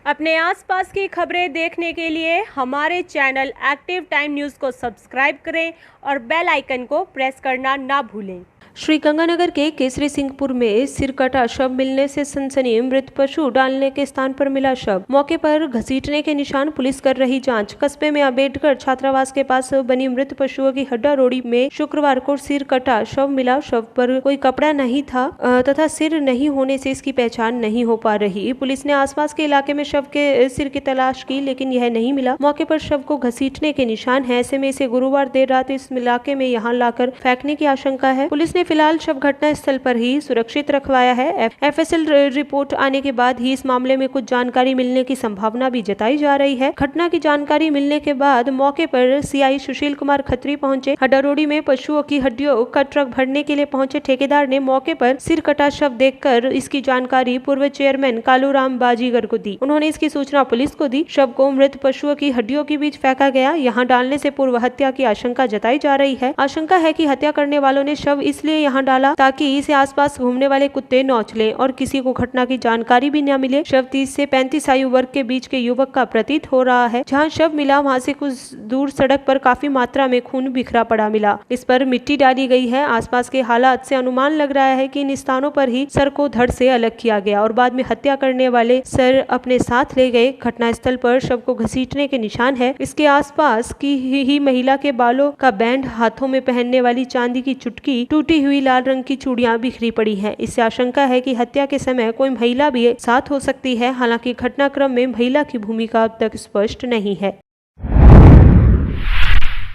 अपने आसपास की खबरें देखने के लिए हमारे चैनल एक्टिव टाइम न्यूज़ को सब्सक्राइब करें और बेल आइकन को प्रेस करना ना भूलें। श्रीगंगानगर के केसरी सिंहपुर में सिर कटा शव मिलने से सनसनी। मृत पशु डालने के स्थान पर मिला शव, मौके पर घसीटने के निशान, पुलिस कर रही जांच। कस्बे में अम्बेडकर छात्रावास के पास बनी मृत पशुओं की हड्डा रोड़ी में शुक्रवार को सिर कटा शव मिला। शव पर कोई कपड़ा नहीं था तथा सिर नहीं होने से इसकी पहचान नहीं हो पा रही। पुलिस ने आसपास के इलाके में शव के सिर की तलाश की, लेकिन यह नहीं मिला। मौके पर शव को घसीटने के निशान है। ऐसे में इसे गुरुवार देर रात इस इलाके में यहाँ लाकर फेंकने की आशंका है। पुलिस ने फिलहाल शव घटना स्थल पर ही सुरक्षित रखवाया है। एफएसएल रिपोर्ट आने के बाद ही इस मामले में कुछ जानकारी मिलने की संभावना भी जताई जा रही है। घटना की जानकारी मिलने के बाद मौके पर सीआई सुशील कुमार खत्री पहुंचे। हड्डारोड़ी में पशुओं की हड्डियों का ट्रक भरने के लिए पहुंचे ठेकेदार ने मौके पर सिर कटा शव देखकर इसकी जानकारी पूर्व चेयरमैन कालूराम बाजीगर को दी। उन्होंने इसकी सूचना पुलिस को दी। शव को मृत पशुओं की हड्डियों के बीच फेंका गया। यहाँ डालने से पूर्व हत्या की आशंका जताई जा रही है। आशंका है कि हत्या करने वालों ने शव इसलिए यहाँ डाला ताकि इसे आसपास घूमने वाले कुत्ते नोच लें और किसी को घटना की जानकारी भी न मिले। शव 30 से 35 आयु वर्ग के बीच के युवक का प्रतीत हो रहा है। जहां शव मिला वहां से कुछ दूर सड़क पर काफी मात्रा में खून बिखरा पड़ा मिला। इस पर मिट्टी डाली गई है। आसपास के हालात से अनुमान लग रहा है कि इन स्थानों पर ही सर को धड़ से अलग किया गया और बाद में हत्या करने वाले सर अपने साथ ले गए। घटना स्थल पर शव को घसीटने के निशान है। इसके आसपास की ही महिला के बालों का बैंड, हाथों में पहनने वाली चांदी की चुटकी, टूटी हुई लाल रंग की चूड़ियां बिखरी पड़ी हैं। इससे आशंका है कि हत्या के समय कोई महिला भी साथ हो सकती है। हालांकि घटनाक्रम में महिला की भूमिका अब तक स्पष्ट नहीं है।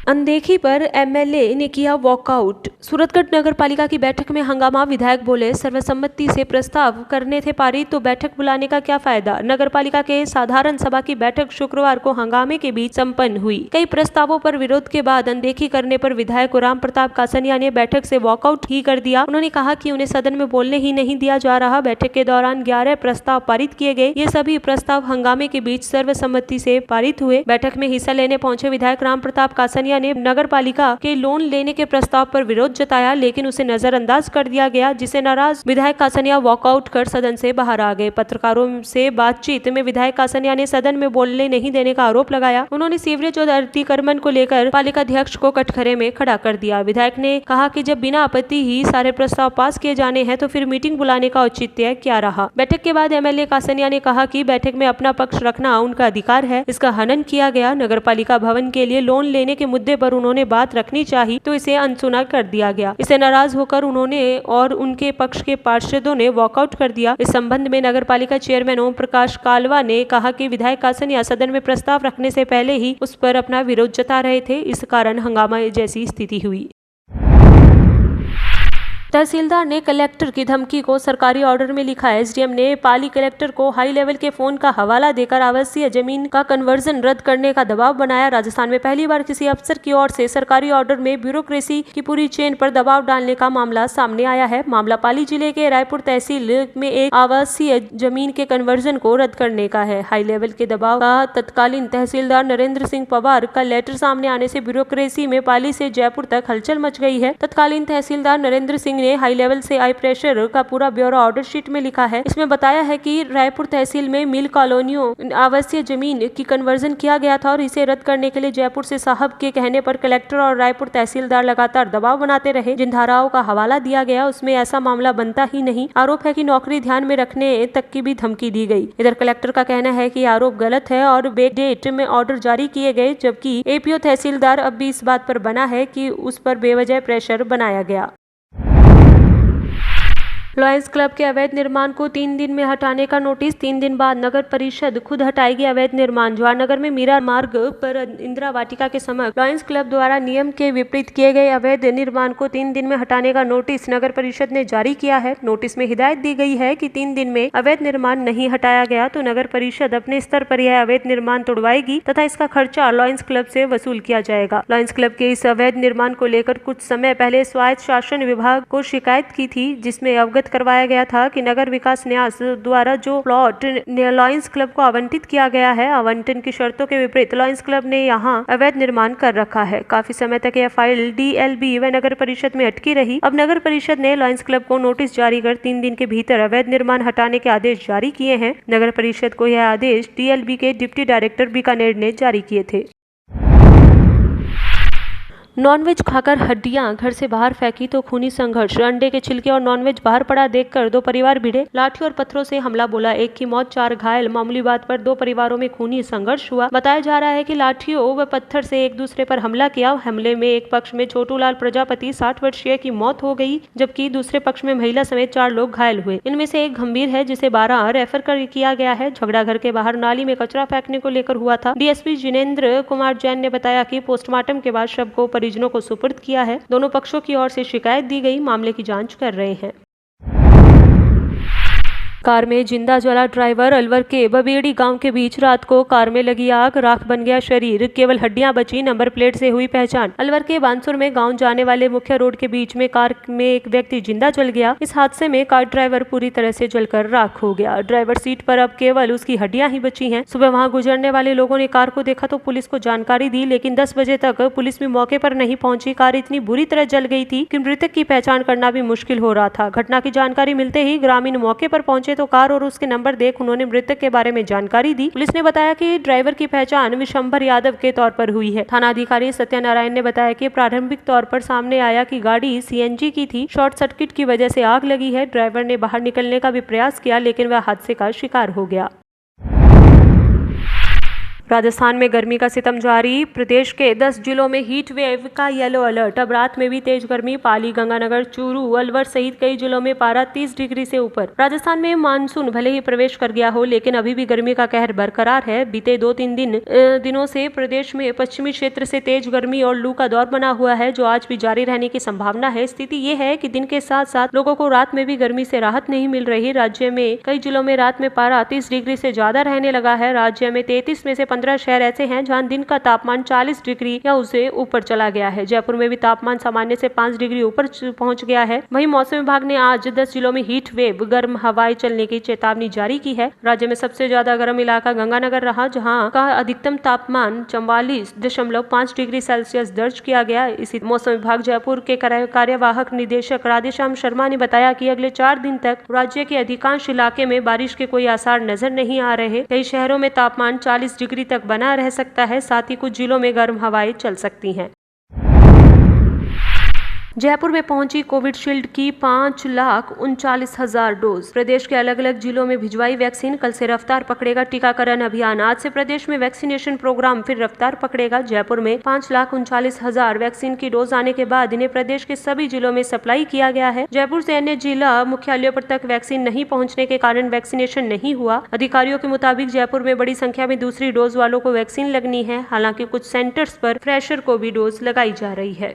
अनदेखी पर एमएलए ने किया वॉकआउट। सूरतगढ़ नगर पालिका की बैठक में हंगामा। विधायक बोले, सर्वसम्मति से प्रस्ताव करने थे पारित तो बैठक बुलाने का क्या फायदा। नगर पालिका के साधारण सभा की बैठक शुक्रवार को हंगामे के बीच संपन्न हुई। कई प्रस्तावों पर विरोध के बाद अनदेखी करने पर विधायक राम प्रताप कासनिया ने बैठक से वॉकआउट ही कर दिया। उन्होंने कहा कि उन्हें सदन में बोलने ही नहीं दिया जा रहा। बैठक के दौरान 11 प्रस्ताव पारित किए गए। ये सभी प्रस्ताव हंगामे के बीच सर्वसम्मति से पारित हुए। बैठक में हिस्सा लेने पहुंचे विधायक राम प्रताप कासनिया ने नगर पालिका के लोन लेने के प्रस्ताव पर विरोध जताया, लेकिन उसे नजरअंदाज कर दिया गया, जिसे नाराज विधायक कासनिया वॉकआउट कर सदन से बाहर आ गए। पत्रकारों से बातचीत में विधायक कासनिया ने सदन में बोलने नहीं देने का आरोप लगाया। उन्होंने सीवरेज और अतिक्रमण को लेकर पालिका अध्यक्ष को कटघरे में खड़ा कर दिया। विधायक ने कहा कि जब बिना आपत्ति ही सारे प्रस्ताव पास किए जाने हैं तो फिर मीटिंग बुलाने का औचित्य क्या रहा। बैठक के बाद एमएलए कासनिया ने कहा कि बैठक में अपना पक्ष रखना उनका अधिकार है, इसका हनन किया गया। नगर पालिका भवन के लिए लोन लेने के मुद्दे पर उन्होंने बात रखनी चाहिए तो इसे अनसुना कर दिया गया। इसे नाराज होकर उन्होंने और उनके पक्ष के पार्षदों ने वॉकआउट कर दिया। इस संबंध में नगर पालिका चेयरमैन ओम प्रकाश कालवा ने कहा कि विधायक कासनिया सदन में प्रस्ताव रखने से पहले ही उस पर अपना विरोध जता रहे थे, इस कारण हंगामा जैसी स्थिति हुई। तहसीलदार ने कलेक्टर की धमकी को सरकारी ऑर्डर में लिखा। एसडीएम ने पाली कलेक्टर को हाई लेवल के फोन का हवाला देकर आवासीय जमीन का कन्वर्जन रद्द करने का दबाव बनाया। राजस्थान में पहली बार किसी अफसर की ओर से सरकारी ऑर्डर में ब्यूरोक्रेसी की पूरी चेन पर दबाव डालने का मामला सामने आया है। मामला पाली जिले के रायपुर तहसील में एक आवासीय जमीन के कन्वर्जन को रद्द करने का है। हाई लेवल के दबाव का तत्कालीन तहसीलदार नरेंद्र सिंह पवार का लेटर सामने आने से ब्यूरोक्रेसी में पाली से जयपुर तक हलचल मच गई है। तत्कालीन तहसीलदार नरेंद्र सिंह ने हाई लेवल से हाई प्रेशर का पूरा ब्यौरा ऑर्डर शीट में लिखा है। इसमें बताया है कि रायपुर तहसील में मिल कॉलोनियों आवासीय जमीन की कन्वर्जन किया गया था और इसे रद्द करने के लिए जयपुर से साहब के कहने पर कलेक्टर और रायपुर तहसीलदार लगातार दबाव बनाते रहे। जिन धाराओं का हवाला दिया गया उसमें ऐसा मामला बनता ही नहीं। आरोप है कि नौकरी ध्यान में रखने तक की भी धमकी दी गई। इधर कलेक्टर का कहना है कि आरोप गलत है और बैकडेट में ऑर्डर जारी किए गए, जबकि एपीओ तहसीलदार अब भी इस बात पर बना है कि उस पर बेवजह प्रेशर बनाया गया। लॉयंस क्लब के अवैध निर्माण को 3 दिन में हटाने का नोटिस। 3 दिन बाद नगर परिषद खुद हटाएगी अवैध निर्माण। जवाहरनगर में मीरा मार्ग पर इंदिरा वाटिका के समक्ष लॉयंस क्लब द्वारा नियम के विपरीत किए गए अवैध निर्माण को 3 दिन में हटाने का नोटिस नगर परिषद ने जारी किया है। नोटिस में हिदायत दी गई है कि 3 दिन में अवैध निर्माण नहीं हटाया गया तो नगर परिषद अपने स्तर पर यह अवैध निर्माण तोड़वाएगी तथा इसका खर्चा लॉयंस क्लब से वसूल किया जाएगा। लॉयंस क्लब के इस अवैध निर्माण को लेकर कुछ समय पहले स्वायत्त शासन विभाग को शिकायत की थी, जिसमें अवगत अवगत करवाया गया था कि नगर विकास न्यास द्वारा जो प्लॉट लॉयंस क्लब को आवंटित किया गया है, आवंटन की शर्तों के विपरीत लॉयंस क्लब ने यहां अवैध निर्माण कर रखा है। काफी समय तक यह फाइल DLB व नगर परिषद में अटकी रही। अब नगर परिषद ने लॉयंस क्लब को नोटिस जारी कर 3 दिन के भीतर अवैध निर्माण हटाने के आदेश जारी किए हैं। नगर परिषद को यह आदेश DLB के डिप्टी डायरेक्टर बीकानेर ने जारी किए थे। नॉनवेज खाकर हड्डियां घर से बाहर फेंकी तो खूनी संघर्ष। अंडे के छिलके और नॉनवेज बाहर पड़ा देखकर 2 परिवार भिड़े। लाठी और पत्थरों से हमला बोला, 1 की मौत 4 घायल। मामूली बात पर 2 परिवारों में खूनी संघर्ष हुआ। बताया जा रहा है कि लाठियों व पत्थर से एक दूसरे पर हमला किया। हमले में एक पक्ष में छोटूलाल प्रजापति 60 वर्षीय की मौत हो गई, जबकि दूसरे पक्ष में महिला समेत 4 लोग घायल हुए। इनमें से एक गंभीर है, जिसे 12 रेफर किया गया है। झगड़ा घर के बाहर नाली में कचरा फेंकने को लेकर हुआ था। DSP जिनेंद्र कुमार जैन ने बताया कि पोस्टमार्टम के बाद शव को परिजनों को सुपुर्द किया है। दोनों पक्षों की ओर से शिकायत दी गई, मामले की जांच कर रहे हैं। कार में जिंदा जला ड्राइवर। अलवर के बबेड़ी गांव के बीच रात को कार में लगी आग, राख बन गया शरीर, केवल हड्डियां बची, नंबर प्लेट से हुई पहचान। अलवर के बानसूर में गांव जाने वाले मुख्य रोड के बीच में कार में एक व्यक्ति जिंदा जल गया। इस हादसे में कार ड्राइवर पूरी तरह से जलकर राख हो गया। ड्राइवर सीट पर अब केवल उसकी हड्डियां ही बची हैं। सुबह वहां गुजरने वाले लोगों ने कार को देखा तो पुलिस को जानकारी दी, लेकिन 10 बजे तक पुलिस भी मौके पर नहीं पहुंची। कार इतनी बुरी तरह जल गई थी कि मृतक की पहचान करना भी मुश्किल हो रहा था। घटना की जानकारी मिलते ही ग्रामीण मौके पर पहुंचे तो कार और उसके नंबर देख उन्होंने मृतक के बारे में जानकारी दी। पुलिस ने बताया कि ड्राइवर की पहचान विशंभर यादव के तौर पर हुई है। थाना अधिकारी सत्यनारायण ने बताया कि प्रारंभिक तौर पर सामने आया कि गाड़ी CNG की थी। शॉर्ट सर्किट की वजह से आग लगी है। ड्राइवर ने बाहर निकलने का भी प्रयास किया, लेकिन वह हादसे का शिकार हो गया। राजस्थान में गर्मी का सितम जारी। प्रदेश के 10 जिलों में हीट वेव का येलो अलर्ट। अब रात में भी तेज गर्मी। पाली, गंगानगर, चूरू, अलवर सहित कई जिलों में पारा 30 डिग्री से ऊपर। राजस्थान में मानसून भले ही प्रवेश कर गया हो, लेकिन अभी भी गर्मी का कहर बरकरार है। बीते 2-3 दिनों से प्रदेश में पश्चिमी क्षेत्र से तेज गर्मी और लू का दौर बना हुआ है, जो आज भी जारी रहने की संभावना है। स्थिति ये है कि दिन के साथ साथ लोगों को रात में भी गर्मी से राहत नहीं मिल रही। राज्य में कई जिलों में रात में पारा 30 डिग्री से ज्यादा रहने लगा है। राज्य में 33 में से 15 शहर ऐसे हैं जहां दिन का तापमान 40 डिग्री या उससे ऊपर चला गया है। जयपुर में भी तापमान सामान्य से 5 डिग्री ऊपर पहुंच गया है। वहीं मौसम विभाग ने आज 10 जिलों में हीट वेव गर्म हवाएं चलने की चेतावनी जारी की है। राज्य में सबसे ज्यादा गर्म इलाका गंगानगर रहा, जहां का अधिकतम तापमान 44.5 डिग्री सेल्सियस दर्ज किया गया। इसी मौसम विभाग जयपुर के कार्यवाहक निदेशक राधेश्याम शर्मा ने बताया कि अगले 4 दिन तक राज्य के अधिकांश इलाके में बारिश के कोई आसार नजर नहीं आ रहे। कई शहरों में तापमान 40 डिग्री तक बना रह सकता है। साथ ही कुछ जिलों में गर्म हवाएं चल सकती हैं। जयपुर में पहुंची कोविशील्ड की 5,39,000 डोज। प्रदेश के अलग अलग जिलों में भिजवाई वैक्सीन। कल से रफ्तार पकड़ेगा टीकाकरण अभियान। आज से प्रदेश में वैक्सीनेशन प्रोग्राम फिर रफ्तार पकड़ेगा। जयपुर में 5,39,000 वैक्सीन की डोज आने के बाद इन्हें प्रदेश के सभी जिलों में सप्लाई किया गया है। जयपुर से अन्य जिला मुख्यालयों पर तक वैक्सीन नहीं पहुँचने के कारण वैक्सीनेशन नहीं हुआ। अधिकारियों के मुताबिक जयपुर में बड़ी संख्या में दूसरी डोज वालों को वैक्सीन लगनी है। हालांकि कुछ सेंटर्स पर फ्रेशर को भी डोज लगाई जा रही है।